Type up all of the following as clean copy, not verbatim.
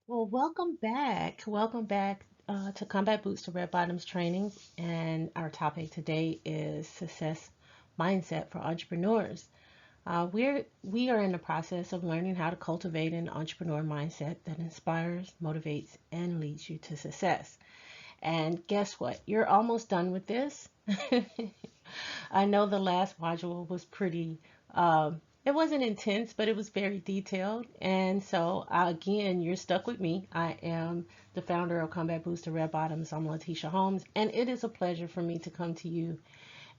Well, welcome back. Welcome back to Combat Boots to Red Bottoms Training. And our topic today is success mindset for entrepreneurs. We are in the process of learning how to cultivate an entrepreneur mindset that inspires, motivates, and leads you to success. And guess what? You're almost done with this. I know the last module was pretty, it wasn't intense, but it was very detailed. And so, again, you're stuck with me. I am the founder of Combat Booster Red Bottoms. I'm Letitia Holmes, and it is a pleasure for me to come to you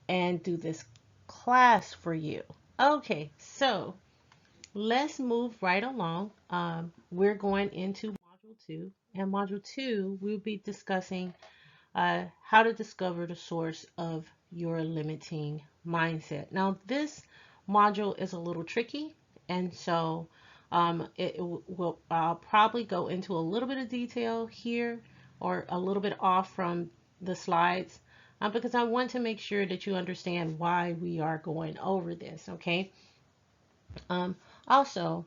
and do this class for you. Okay, so let's move right along. We're going into Module 2, and Module 2, we'll be discussing how to discover the source of your limiting mindset. Now, this module is a little tricky, and so I'll probably go into a little bit of detail here or a little bit off from the slides because I want to make sure that you understand why we are going over this, okay? Um, also,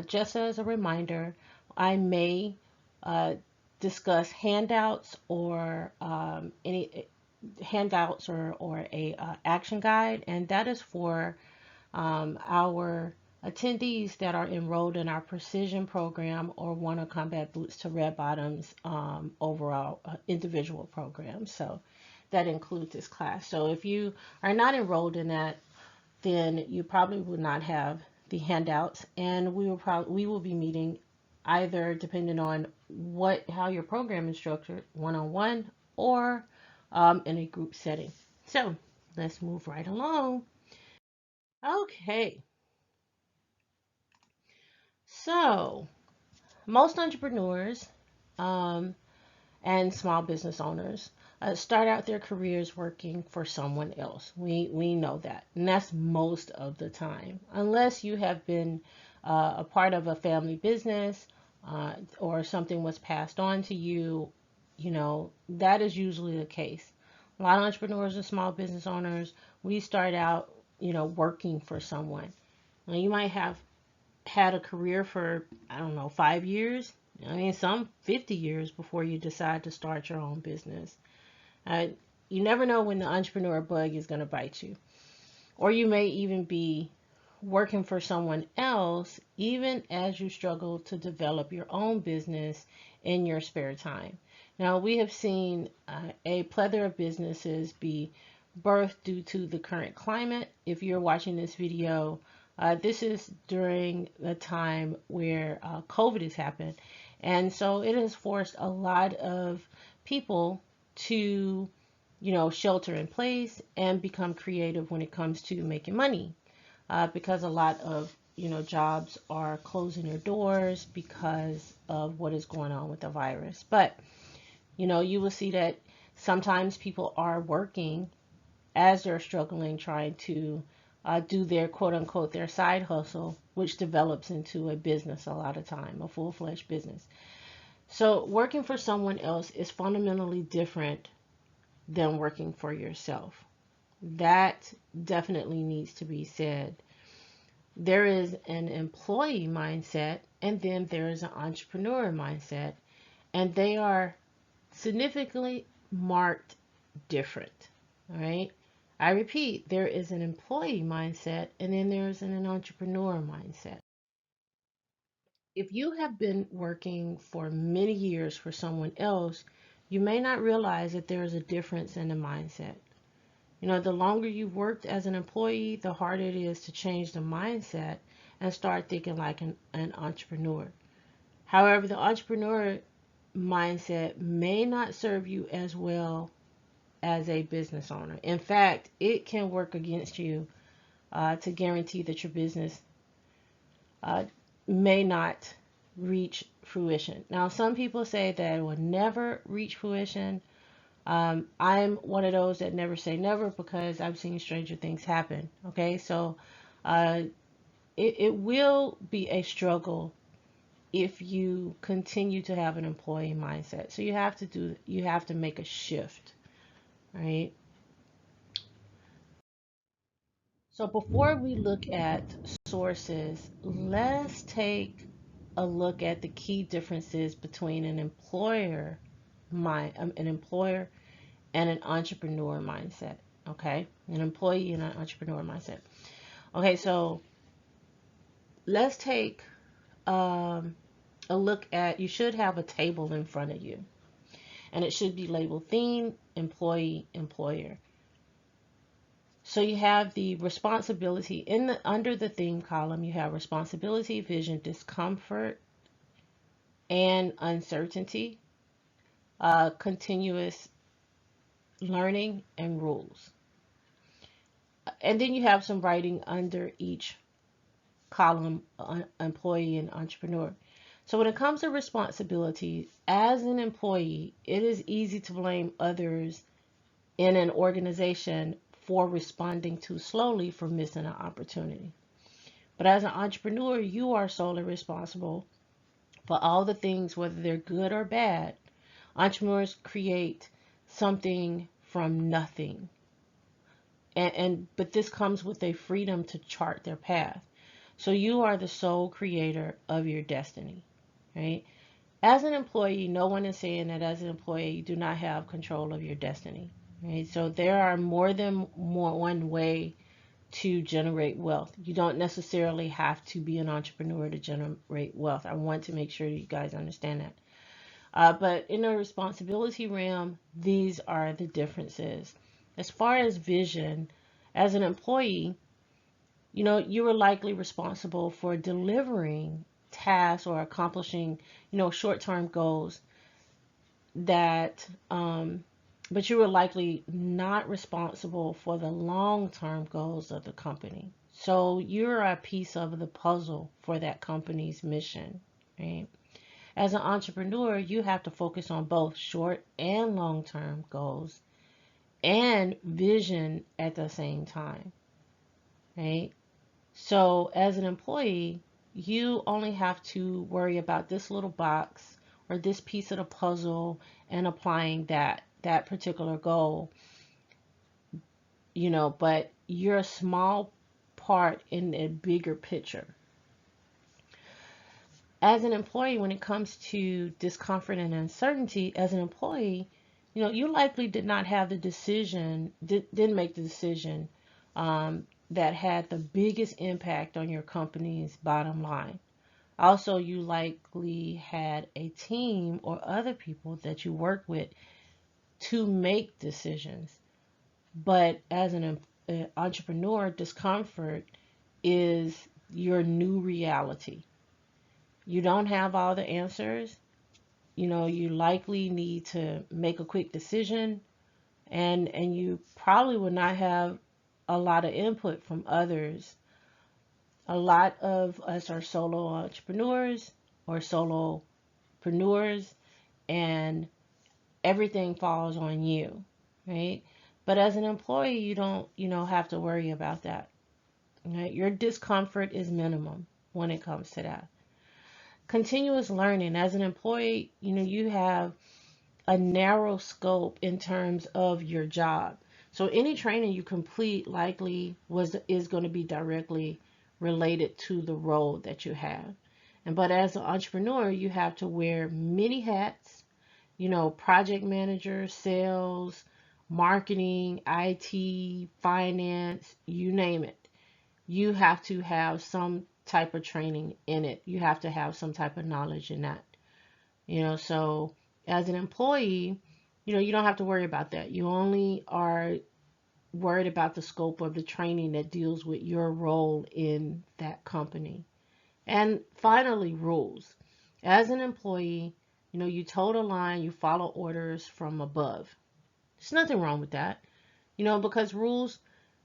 just as a reminder, I may uh, discuss handouts or any handouts or a action guide, and that is for our attendees that are enrolled in our precision program or want to combat boots to red bottoms overall individual program. So that includes this class. So if you are not enrolled in that, then you probably will not have the handouts, and we will be meeting either depending on what how your program is structured, one-on-one or in a group setting. So let's move right along. Okay, so most entrepreneurs um, and small business owners start out their careers working for someone else. We know that, and that's most of the time, unless you have been a part of a family business or something was passed on to you. You know that is usually the case. A lot of entrepreneurs and small business owners, we start out, working for someone. Now, you might have had a career for, I don't know, 5 years. I mean, some 50 years before you decide to start your own business. Uh, you never know when the entrepreneur bug is going to bite you. Or you may even be working for someone else, even as you struggle to develop your own business in your spare time. Now, we have seen a plethora of businesses be birthed due to the current climate. If you're watching this video, this is during the time where COVID has happened. And so it has forced a lot of people to, shelter in place and become creative when it comes to making money because a lot of jobs are closing their doors because of what is going on with the virus. But you will see that sometimes people are working as they're struggling, trying to do their quote unquote their side hustle, which develops into a business a lot of time, a full-fledged business. So working for someone else is fundamentally different than working for yourself. That definitely needs to be said. There is an employee mindset, and then there is an entrepreneur mindset, and they are significantly marked different. All right. I repeat, there is an employee mindset, and then there's an entrepreneur mindset. If you have been working for many years for someone else, you may not realize that there is a difference in the mindset. The longer you've worked as an employee, the harder it is to change the mindset and start thinking like an entrepreneur. However, the entrepreneur mindset may not serve you as well as a business owner. In fact, it can work against you to guarantee that your business uh, may not reach fruition. Now, some people say that it will never reach fruition. I'm one of those that never say never because I've seen stranger things happen. Okay, so uh, it will be a struggle if you continue to have an employee mindset. So you have to make a shift, right? So before we look at sources, let's take a look at the key differences between an employer and an entrepreneur mindset. Okay, an employee and an entrepreneur mindset. Okay, so let's take um, a look at. You should have a table in front of you, and it should be labeled theme, employee, employer. So you have the responsibility in the under the theme column. You have responsibility, vision, discomfort, and uncertainty, continuous learning, and rules. And then you have some writing under each column, employee and entrepreneur. So when it comes to responsibility, as an employee, it is easy to blame others in an organization for responding too slowly, for missing an opportunity. But as an entrepreneur, you are solely responsible for all the things, whether they're good or bad. Entrepreneurs create something from nothing. And but this comes with a freedom to chart their path. So you are the sole creator of your destiny, right? As an employee, no one is saying that as an employee you do not have control of your destiny, right? So there are more one way to generate wealth. You don't necessarily have to be an entrepreneur to generate wealth. I want to make sure you guys understand that. But in the responsibility realm, these are the differences. As far as vision, as an employee, you are likely responsible for delivering tasks or accomplishing, short-term goals that, but you are likely not responsible for the long-term goals of the company. So you're a piece of the puzzle for that company's mission, right? As an entrepreneur, you have to focus on both short and long-term goals and vision at the same time, right? So as an employee, you only have to worry about this little box or this piece of the puzzle and applying that particular goal, but you're a small part in a bigger picture. As an employee, when it comes to discomfort and uncertainty, as an employee, you likely did not have the decision, didn't make the decision that had the biggest impact on your company's bottom line. Also, you likely had a team or other people that you work with to make decisions. But as an entrepreneur, discomfort is your new reality. You don't have all the answers. You likely need to make a quick decision, and you probably will not have a lot of input from others. A lot of us are solo entrepreneurs or solopreneurs, and everything falls on you, right? But as an employee, you don't, have to worry about that. Right? Your discomfort is minimum when it comes to that. Continuous learning. As an employee, you have a narrow scope in terms of your job. So any training you complete likely is going to be directly related to the role that you have. But as an entrepreneur, you have to wear many hats, project manager, sales, marketing, IT, finance, you name it. You have to have some type of training in it. You have to have some type of knowledge in that. So as an employee, you don't have to worry about that. You only are worried about the scope of the training that deals with your role in that company. And finally, rules. As an employee, you toe the line, you follow orders from above. There's nothing wrong with that, because rules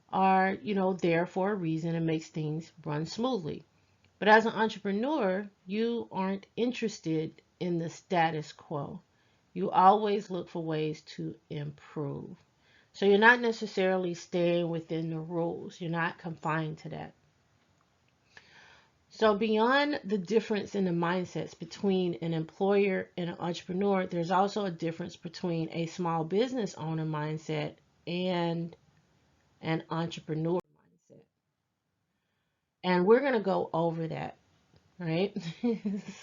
are, there for a reason and makes things run smoothly. But as an entrepreneur, you aren't interested in the status quo. You always look for ways to improve. So you're not necessarily staying within the rules. You're not confined to that. So beyond the difference in the mindsets between an employer and an entrepreneur, there's also a difference between a small business owner mindset and an entrepreneur mindset. And we're going to go over that. right?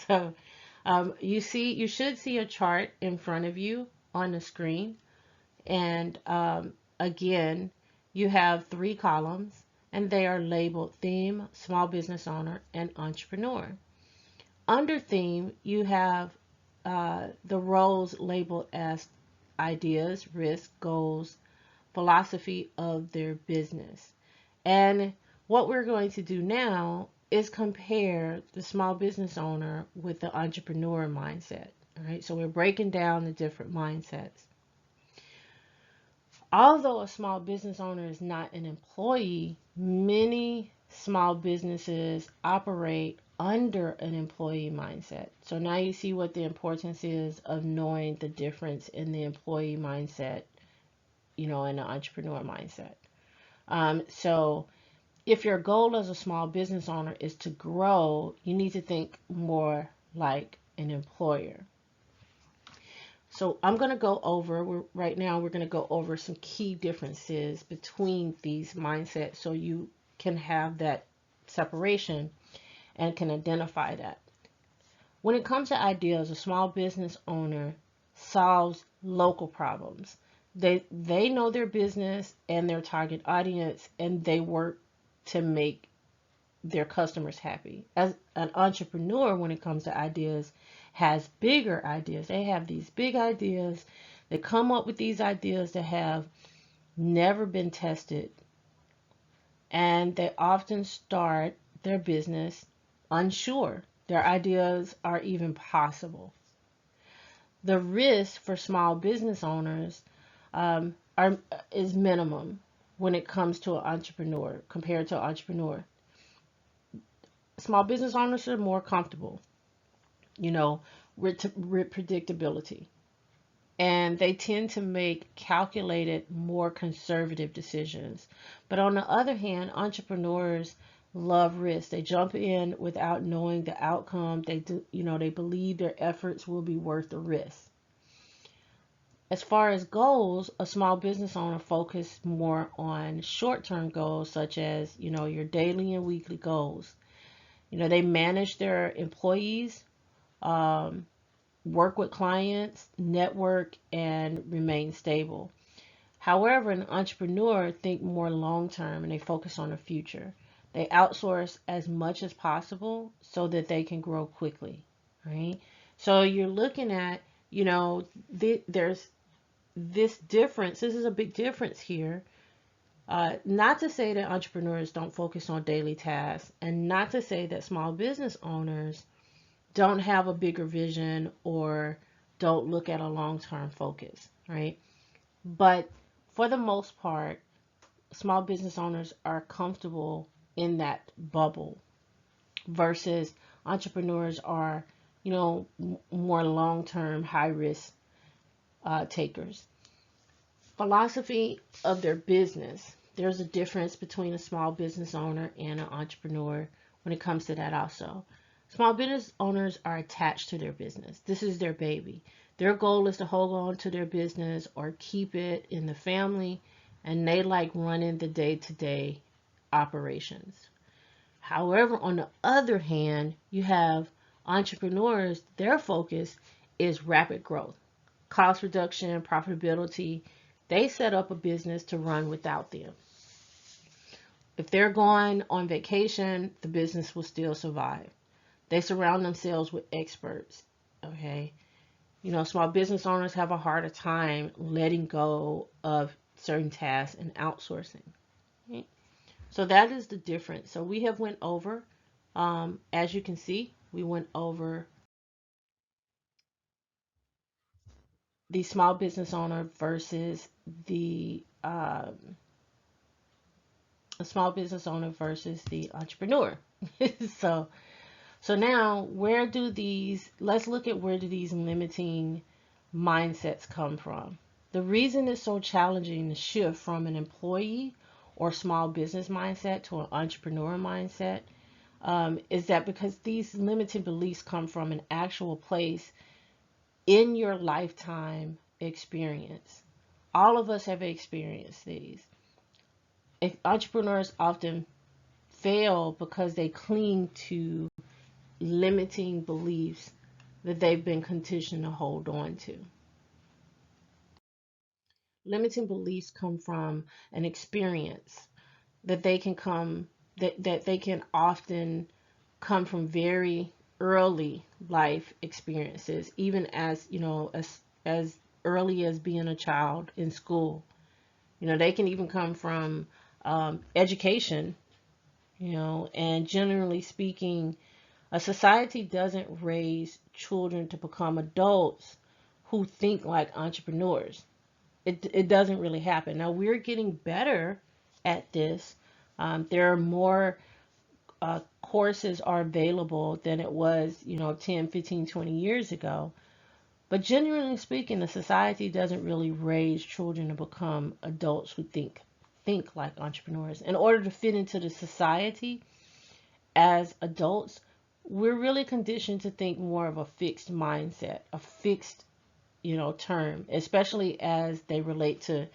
So you should see a chart in front of you on the screen. And again, you have three columns, and they are labeled theme, small business owner, and entrepreneur. Under theme, you have the roles labeled as ideas, risks, goals, philosophy of their business. And what we're going to do now is compare the small business owner with the entrepreneur mindset. All right, so we're breaking down the different mindsets. Although a small business owner is not an employee, many small businesses operate under an employee mindset. So now you see what the importance is of knowing the difference in the employee mindset, and the entrepreneur mindset. So if your goal as a small business owner is to grow, you need to think more like an employer. So I'm going to go over, right now, we're going to go over some key differences between these mindsets so you can have that separation and can identify that. When it comes to ideas, a small business owner solves local problems. They know their business and their target audience, and they work to make their customers happy. As an entrepreneur, when it comes to ideas, has bigger ideas. They have these big ideas. They come up with these ideas that have never been tested, and they often start their business unsure their ideas are even possible. The risk for small business owners is minimum when it comes to an entrepreneur compared to an entrepreneur. Small business owners are more comfortable, with predictability. And they tend to make calculated, more conservative decisions. But on the other hand, entrepreneurs love risk. They jump in without knowing the outcome. They believe their efforts will be worth the risk. As far as goals, a small business owner focuses more on short-term goals, such as, your daily and weekly goals. They manage their employees, um, work with clients, network, and remain stable. However, an entrepreneur think more long term and they focus on the future. They outsource as much as possible so that they can grow quickly, right? So you're looking at, there's this difference. This is a big difference here. Not to say that entrepreneurs don't focus on daily tasks, and not to say that small business owners don't have a bigger vision or don't look at a long-term focus, right? But for the most part, small business owners are comfortable in that bubble versus entrepreneurs are, more long-term, high-risk takers. Philosophy of their business. There's a difference between a small business owner and an entrepreneur when it comes to that also. Small business owners are attached to their business. This is their baby. Their goal is to hold on to their business or keep it in the family, and they like running the day-to-day operations. However, on the other hand, you have entrepreneurs, their focus is rapid growth, cost reduction, profitability. They set up a business to run without them. If they're going on vacation, the business will still survive. They surround themselves with experts. Okay. Small business owners have a harder time letting go of certain tasks and outsourcing. Okay? So that is the difference. So we have went over, as you can see, we went over the small business owner versus the small business owner versus the entrepreneur. so So now, let's look at where do these limiting mindsets come from. The reason it's so challenging to shift from an employee or small business mindset to an entrepreneur mindset is that because these limiting beliefs come from an actual place in your lifetime experience. All of us have experienced these. Entrepreneurs often fail because they cling to limiting beliefs that they've been conditioned to hold on to. Limiting beliefs come from an experience that they can come that they can often come from very early life experiences, even as as early as being a child in school. They can even come from education. And generally speaking, a society doesn't raise children to become adults who think like entrepreneurs. It doesn't really happen. Now we're getting better at this. There are more courses are available than it was, 10, 15, 20 years ago. But generally speaking, the society doesn't really raise children to become adults who think like entrepreneurs. In order to fit into the society as adults, we're really conditioned to think more of a fixed mindset, a fixed, term, especially as they relate to,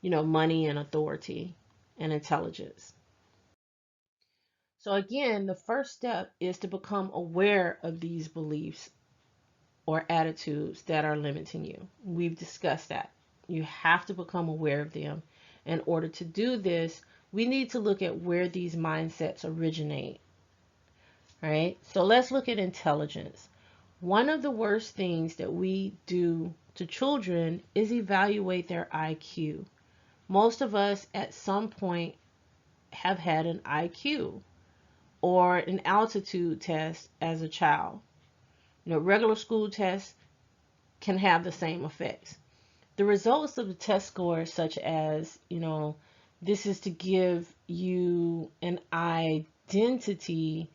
money and authority and intelligence. So again, the first step is to become aware of these beliefs or attitudes that are limiting you. We've discussed that. You have to become aware of them. In order to do this, we need to look at where these mindsets originate. All right? So let's look at intelligence. One of the worst things that we do to children is evaluate their IQ. Most of us at some point have had an IQ or an altitude test as a child. Regular school tests can have the same effects. The results of the test scores, such as, this is to give you an identity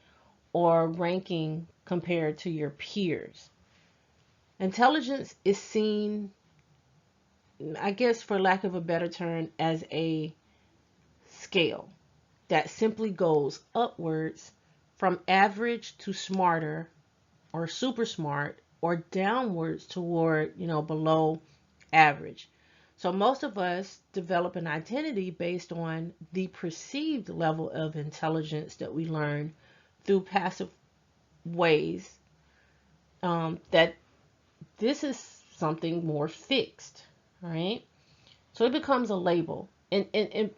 or ranking compared to your peers. Intelligence is seen, I guess, for lack of a better term, as a scale that simply goes upwards from average to smarter or super smart, or downwards toward, below average. So most of us develop an identity based on the perceived level of intelligence that we learn through passive ways. That this is something more fixed, right? So it becomes a label. And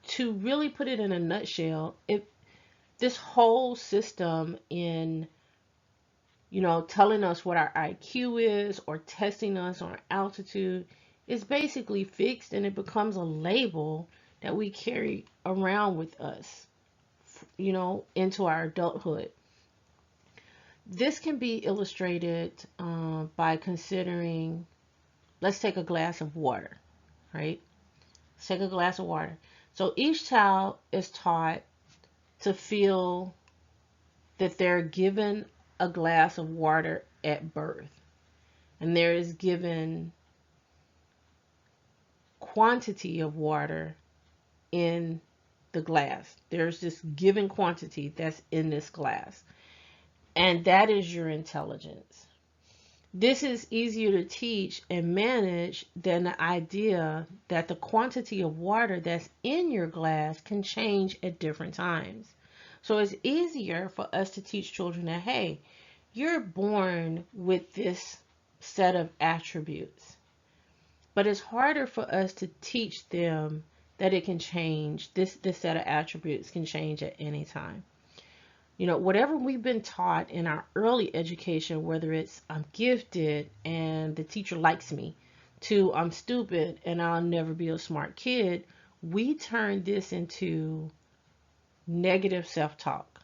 to really put it in a nutshell, this whole system in telling us what our IQ is or testing us on altitude is basically fixed, and it becomes a label that we carry around with us, into our adulthood. This can be illustrated by considering, let's take a glass of water, right? Let's take a glass of water. So each child is taught to feel that they're given a glass of water at birth, and there is given quantity of water in the glass. There's this given quantity that's in this glass, and that is your intelligence. This is easier to teach and manage than the idea that the quantity of water that's in your glass can change at different times. So it's easier for us to teach children that, hey, you're born with this set of attributes. But it's harder for us to teach them that it can change. This set of attributes can change at any time. Whatever we've been taught in our early education, whether it's I'm gifted and the teacher likes me, to I'm stupid and I'll never be a smart kid, we turn this into negative self-talk,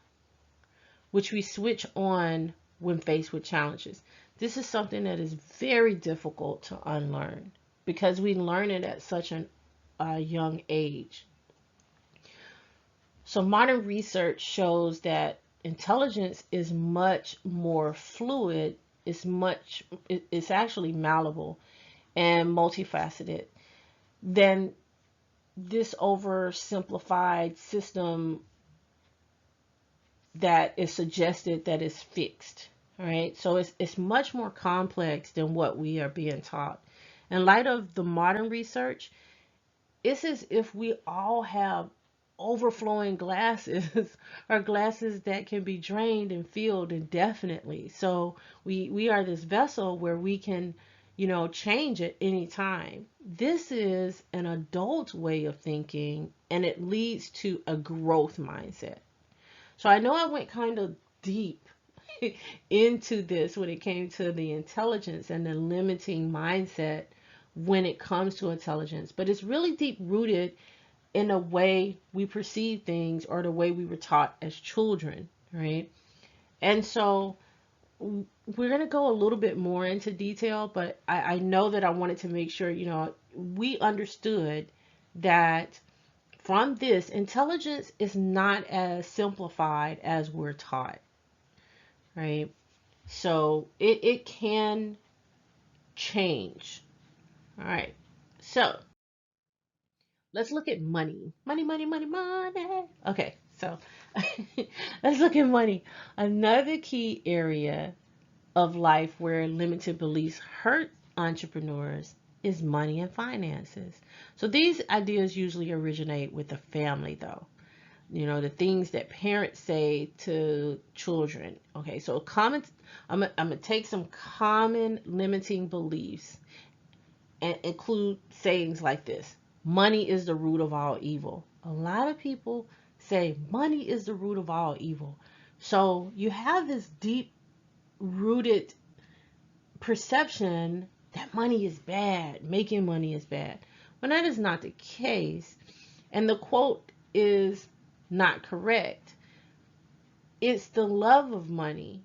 which we switch on when faced with challenges. This is something that is very difficult to unlearn because we learn it at such a young age. So modern research shows that intelligence is much more fluid, it's actually malleable and multifaceted than this oversimplified system that is suggested that is fixed. All right, so it's much more complex than what we are being taught. In light of the modern research, it's as if we all have overflowing glasses are glasses that can be drained and filled indefinitely. So we are this vessel where we can, change at any time. This is an adult way of thinking, and it leads to a growth mindset. So I know I went kind of deep into this when it came to the intelligence and the limiting mindset when it comes to intelligence, but it's really deep rooted in the way we perceive things or the way we were taught as children, right? And so we're going to go a little bit more into detail, but I know that I wanted to make sure, we understood that from this, intelligence is not as simplified as we're taught, right? So it can change. All right. So let's look at money. Money, money, money, money. Okay. So let's look at money. Another key area of life where limited beliefs hurt entrepreneurs is money and finances. So these ideas usually originate with the family, though. The things that parents say to children. Okay, so I'm gonna take some common limiting beliefs and include sayings like this: money is the root of all evil. A lot of people say money is the root of all evil. So you have this deep rooted perception that money is bad, making money is bad. When that is not the case, and the quote is not correct. It's the love of money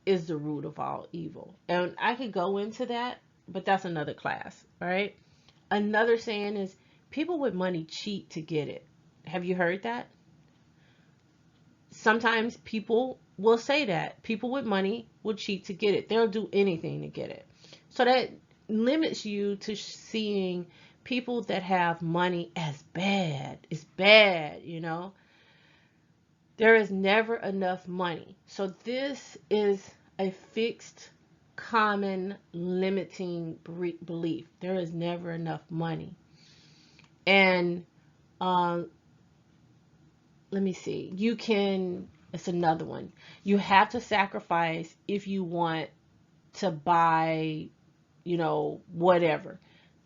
is the root of all evil. And I could go into that, but that's another class, all right? Another saying is people with money cheat to get it. Have you heard that? Sometimes people will say that. People with money will cheat to get it. They'll do anything to get it. So that limits you to seeing people that have money as bad. It's bad. There is never enough money. So this is a fixed, common, limiting belief. There is never enough money. And um, let me see. It's another one. You have to sacrifice if you want to buy, whatever.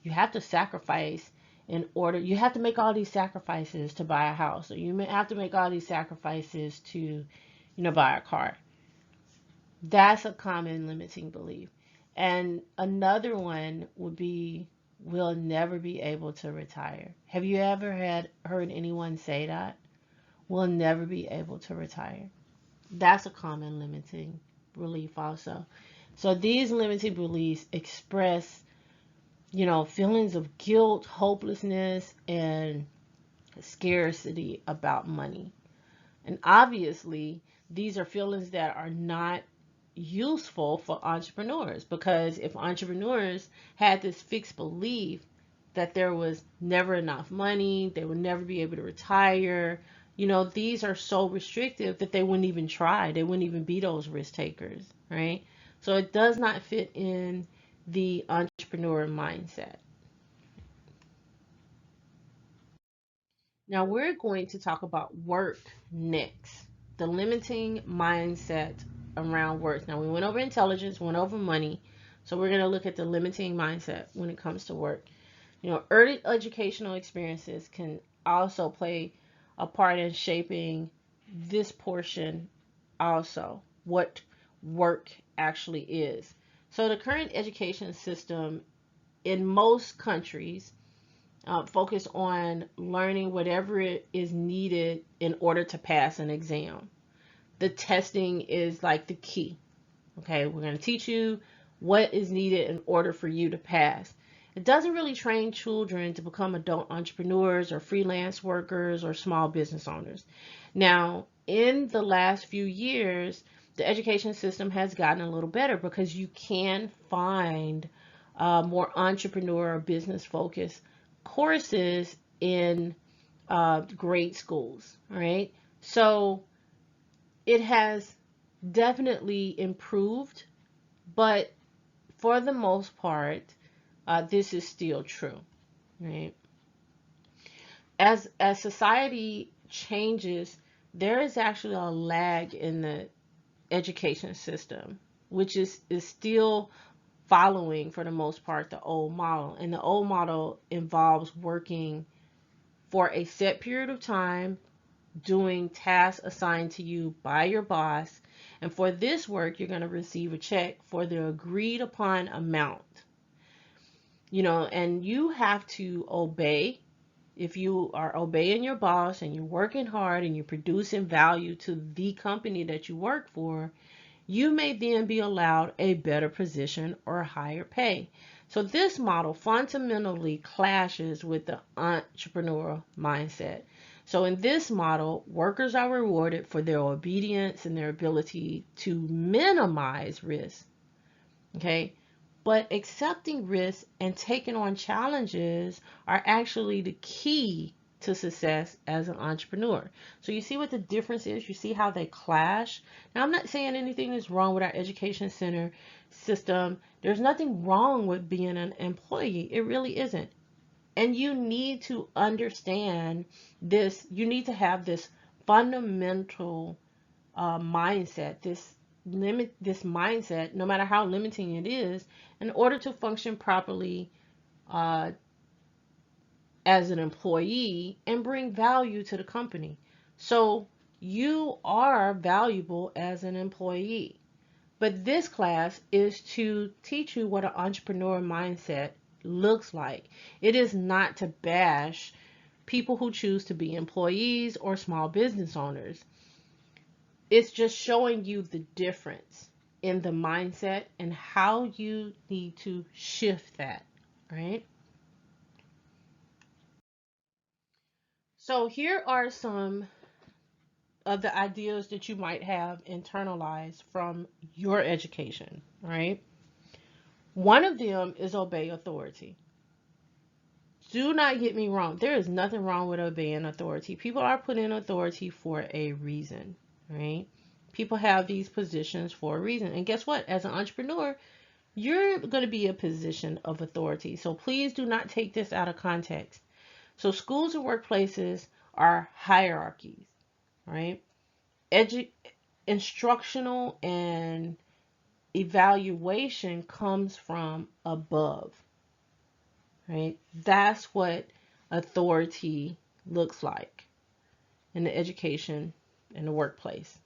You have to sacrifice you have to make all these sacrifices to buy a house, or you may have to make all these sacrifices to, buy a car. That's a common limiting belief. And another one would be, we'll never be able to retire. Have you ever heard anyone say that? We'll never be able to retire. That's a common limiting belief also. So these limiting beliefs express, feelings of guilt, hopelessness, and scarcity about money. And obviously, these are feelings that are not useful for entrepreneurs, because if entrepreneurs had this fixed belief that there was never enough money, they would never be able to retire, these are so restrictive that they wouldn't even try. They wouldn't even be those risk takers, right? So it does not fit in the entrepreneur mindset. Now we're going to talk about work next. The limiting mindset around work. Now we went over intelligence, went over money. So we're going to look at the limiting mindset when it comes to work. Early educational experiences can also play a part in shaping this portion also, what work actually is. So the current education system in most countries focus on learning whatever is needed in order to pass an exam. The testing is like the key. Okay, we're going to teach you what is needed in order for you to pass. It doesn't really train children to become adult entrepreneurs or freelance workers or small business owners. Now, in the last few years, the education system has gotten a little better because you can find more entrepreneur or business focused courses in grade schools. All right. So it has definitely improved, but for the most part, this is still true. Right. As society changes, there is actually a lag in the education system, which is still following for the most part the old model. And the old model involves working for a set period of time, doing tasks assigned to you by your boss. And for this work, you're going to receive a check for the agreed upon amount. And you have to obey. If you are obeying your boss and you're working hard and you're producing value to the company that you work for, you may then be allowed a better position or higher pay. So this model fundamentally clashes with the entrepreneurial mindset. So in this model, workers are rewarded for their obedience and their ability to minimize risk. Okay? But accepting risks and taking on challenges are actually the key to success as an entrepreneur. So you see what the difference is? You see how they clash? Now, I'm not saying anything is wrong with our education center system. There's nothing wrong with being an employee. It really isn't. And you need to understand this. You need to have this fundamental mindset, this mindset, no matter how limiting it is, in order to function properly uh, as an employee and bring value to the company. So you are valuable as an employee. But this class is to teach you what an entrepreneur mindset looks like. It is not to bash people who choose to be employees or small business owners. It's just showing you the difference in the mindset and how you need to shift that, right? So here are some of the ideas that you might have internalized from your education, right? One of them is obey authority. Do not get me wrong. There is nothing wrong with obeying authority. People are put in authority for a reason, right? People have these positions for a reason. And guess what? As an entrepreneur, you're going to be a position of authority. So please do not take this out of context. So schools and workplaces are hierarchies, right? Edu Instructional and evaluation comes from above, right? That's what authority looks like in the education and the workplace.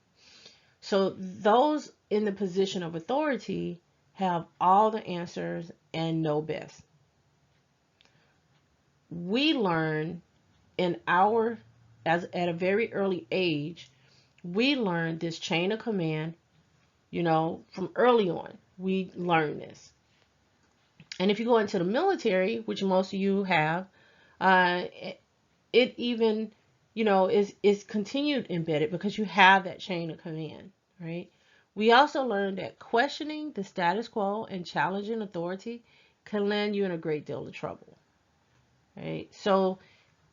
So those in the position of authority have all the answers and know best. We learn in our, as at a very early age, we learn this chain of command, from early on. We learn this. And if you go into the military, which most of you have, it even, is continued embedded because you have that chain of command, right? We also learned that questioning the status quo and challenging authority can land you in a great deal of trouble, right? So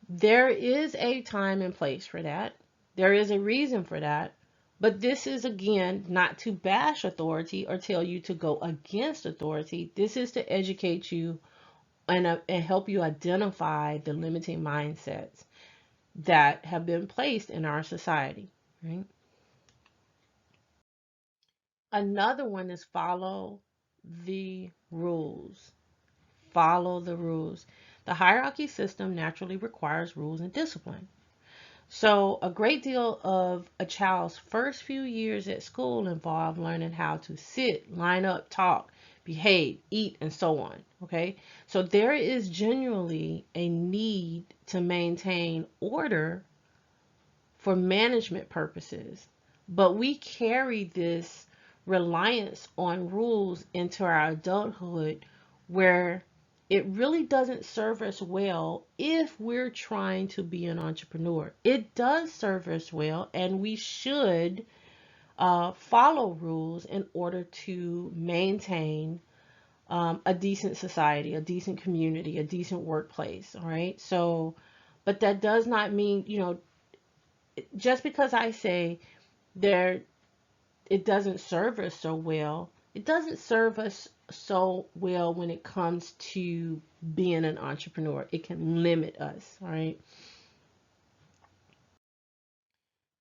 there is a time and place for that. There is a reason for that. But this is, again, not to bash authority or tell you to go against authority. This is to educate you and help you identify the limiting mindsets that have been placed in our society, right? Another one is follow the rules. Follow the rules. The hierarchy system naturally requires rules and discipline. So a great deal of a child's first few years at school involve learning how to sit, line up, talk, behave, eat, and so on. Okay. So there is generally a need to maintain order for management purposes, but we carry this reliance on rules into our adulthood where it really doesn't serve us well if we're trying to be an entrepreneur. It does serve us well, and we should follow rules in order to maintain a decent society, a decent community, a decent workplace. All right. So, but that does not mean, just because I say there it doesn't serve us so well, it doesn't serve us so well when it comes to being an entrepreneur. It can limit us, all right?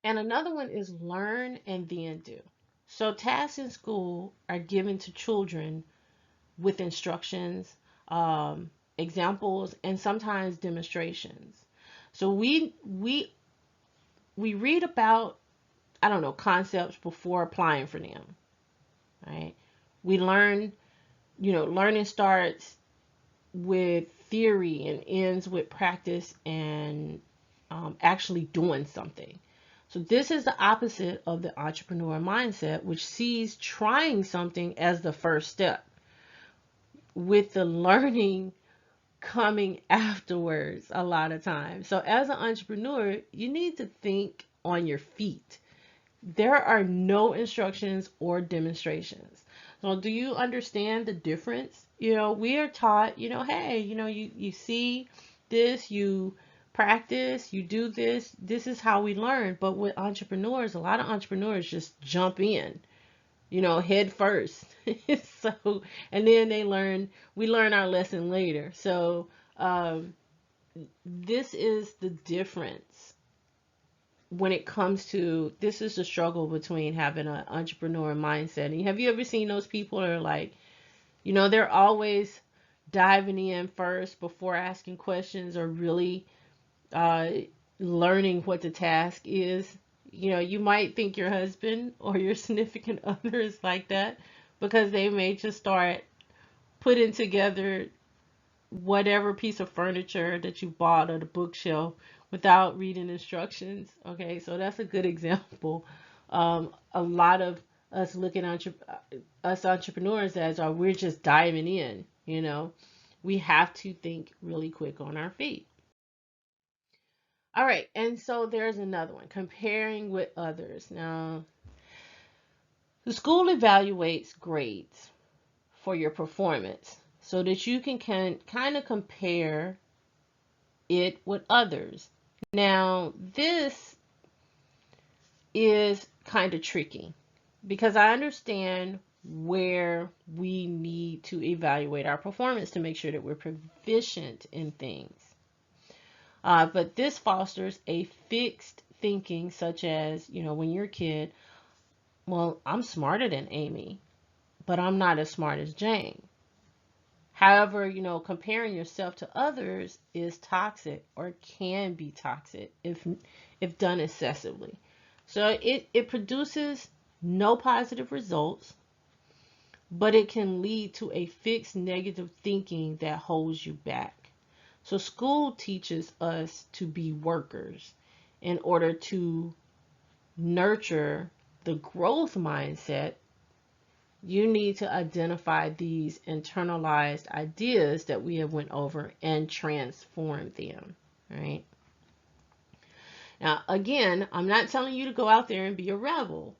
And another one is learn and then do. So tasks in school are given to children with instructions, examples, and sometimes demonstrations. So we read about, I don't know, concepts before applying for them, right? We learn, learning starts with theory and ends with practice and actually doing something. So this is the opposite of the entrepreneur mindset, which sees trying something as the first step, with the learning coming afterwards a lot of times. So as an entrepreneur, you need to think on your feet. There are no instructions or demonstrations. So do you understand the difference? We are taught, hey, you see this, you practice, you do this. This is how we learn. But with entrepreneurs, a lot of entrepreneurs just jump in, head first. So, and then we learn our lesson later. So, um, this is the difference when it comes to, this is the struggle between having an entrepreneur mindset. And have you ever seen those people that are like, they're always diving in first before asking questions or really uh, learning what the task is? You might think your husband or your significant other is like that, because they may just start putting together whatever piece of furniture that you bought or the bookshelf without reading instructions. Okay, so that's a good example. A lot of us looking at us entrepreneurs as, are we're just diving in. We have to think really quick on our feet. All right, and so there's another one, comparing with others. Now, the school evaluates grades for your performance so that you can kind of compare it with others. Now, this is kind of tricky because I understand where we need to evaluate our performance to make sure that we're proficient in things. But this fosters a fixed thinking, such as, when you're a kid, well, I'm smarter than Amy, but I'm not as smart as Jane. However, comparing yourself to others is toxic, or can be toxic if done excessively. So it produces no positive results, but it can lead to a fixed negative thinking that holds you back. So school teaches us to be workers in order to nurture the growth mindset. You need to identify these internalized ideas that we have went over and transform them, right? Now, again, I'm not telling you to go out there and be a rebel,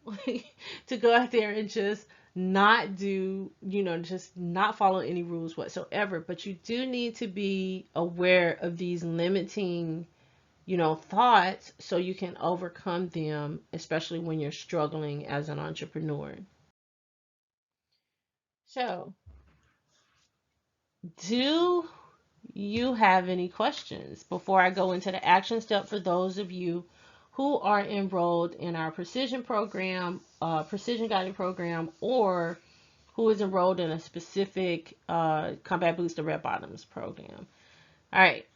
to go out there and just not do, just not follow any rules whatsoever. But you do need to be aware of these limiting, thoughts, so you can overcome them, especially when you're struggling as an entrepreneur. So, do you have any questions before I go into the action step for those of you who are enrolled in our precision program, precision guided program, or who is enrolled in a specific Combat Booster Red Bottoms program? All right.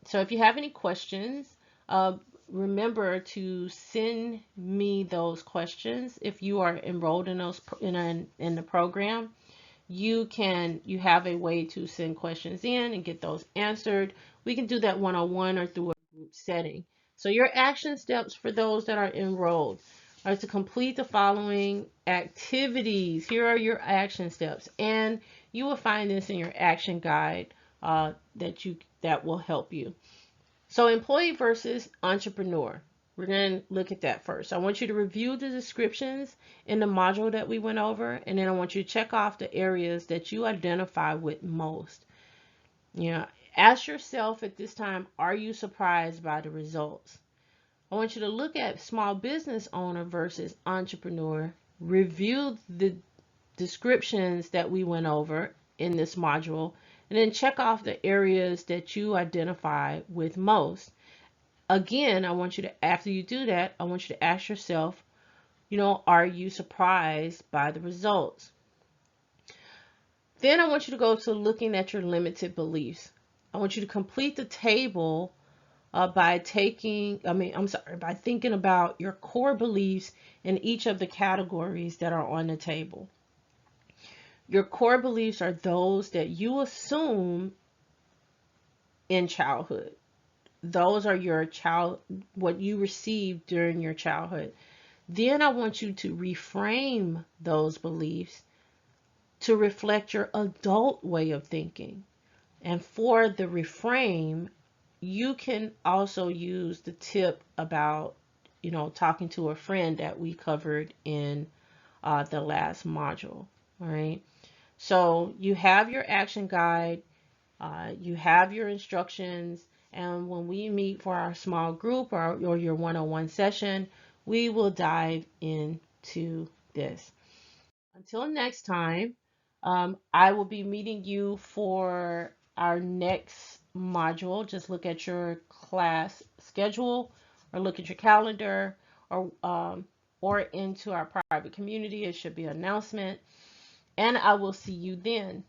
So if you have any questions, uh, remember to send me those questions if you are enrolled in those in the program. You have a way to send questions in and get those answered. We can do that one-on-one or through a group setting. So your action steps for those that are enrolled are to complete the following activities. Here are your action steps, and you will find this in your action guide that will help you. So employee versus entrepreneur. We're going to look at that first. I want you to review the descriptions in the module that we went over, and then I want you to check off the areas that you identify with most. Ask yourself at this time, are you surprised by the results? I want you to look at small business owner versus entrepreneur. Review the descriptions that we went over in this module, and then check off the areas that you identify with most. Again, I want you to, after you do that, I want you to ask yourself, are you surprised by the results? Then I want you to go to looking at your limited beliefs. I want you to complete the table by by thinking about your core beliefs in each of the categories that are on the table. Your core beliefs are those that you assume in childhood. Those are what you received during your childhood. Then I want you to reframe those beliefs to reflect your adult way of thinking. And for the reframe, you can also use the tip about, talking to a friend that we covered in the last module. All right. So you have your action guide, you have your instructions, and when we meet for our small group or your one-on-one session, we will dive into this. Until next time, I will be meeting you for our next module. Just look at your class schedule or look at your calendar or into our private community. It should be an announcement. And I will see you then.